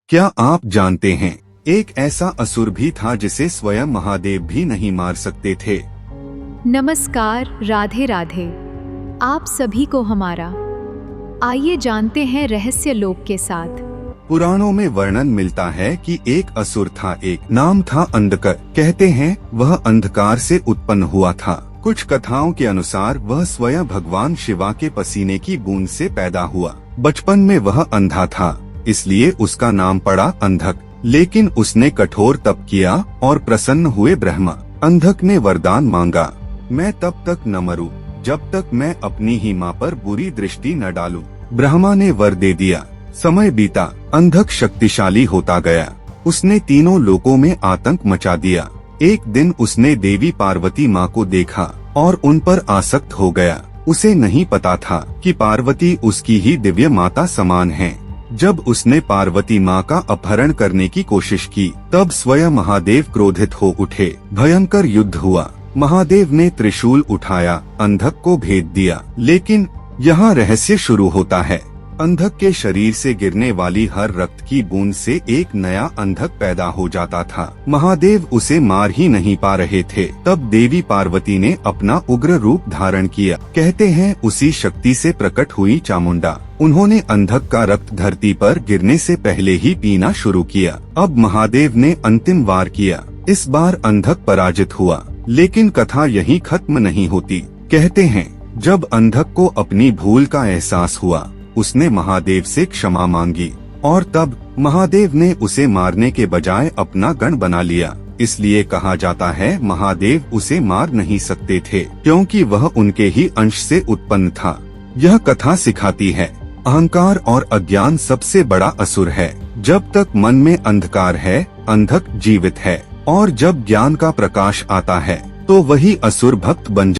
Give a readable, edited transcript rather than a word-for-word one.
क्या आप जानते हैं, एक ऐसा असुर भी था जिसे स्वयं महादेव भी नहीं मार सकते थे। नमस्कार, राधे राधे। आप सभी को हमारा आइए जानते हैं रहस्य लोक के साथ। पुराणों में वर्णन मिलता है कि एक असुर था, एक नाम था अंधकर। कहते हैं वह अंधकार से उत्पन्न हुआ था। कुछ कथाओं के अनुसार वह स्वयं भगवान शिवा के पसीने की बूंद से पैदा हुआ। बचपन में वह अंधा था, इसलिए उसका नाम पड़ा अंधक। लेकिन उसने कठोर तप किया और प्रसन्न हुए ब्रह्मा। अंधक ने वरदान मांगा, मैं तब तक न मरूं जब तक मैं अपनी ही माँ पर बुरी दृष्टि न डालूं। ब्रह्मा ने वर दे दिया। समय बीता, अंधक शक्तिशाली होता गया। उसने तीनों लोकों में आतंक मचा दिया। एक दिन उसने देवी पार्वती माँ को देखा और उन पर आसक्त हो गया। उसे नहीं पता था कि पार्वती उसकी ही दिव्य माता समान है। जब उसने पार्वती माँ का अपहरण करने की कोशिश की, तब स्वयं महादेव क्रोधित हो उठे। भयंकर युद्ध हुआ। महादेव ने त्रिशूल उठाया, अंधक को भेद दिया। लेकिन यहाँ रहस्य शुरू होता है। अंधक के शरीर से गिरने वाली हर रक्त की बूंद से एक नया अंधक पैदा हो जाता था। महादेव उसे मार ही नहीं पा रहे थे। तब देवी पार्वती ने अपना उग्र रूप धारण किया। कहते हैं उसी शक्ति से प्रकट हुई चामुंडा। उन्होंने अंधक का रक्त धरती पर गिरने से पहले ही पीना शुरू किया। अब महादेव ने अंतिम वार किया। इस बार अंधक पराजित हुआ। लेकिन कथा यहीं खत्म नहीं होती। कहते हैं जब अंधक को अपनी भूल का एहसास हुआ, उसने महादेव से क्षमा मांगी और तब महादेव ने उसे मारने के बजाय अपना गण बना लिया। इसलिए कहा जाता है महादेव उसे मार नहीं सकते थे, क्योंकि वह उनके ही अंश से उत्पन्न था। यह कथा सिखाती है, अहंकार और अज्ञान सबसे बड़ा असुर है। जब तक मन में अंधकार है, अंधक जीवित है, और जब ज्ञान का प्रकाश आता है तो वही असुर भक्त बन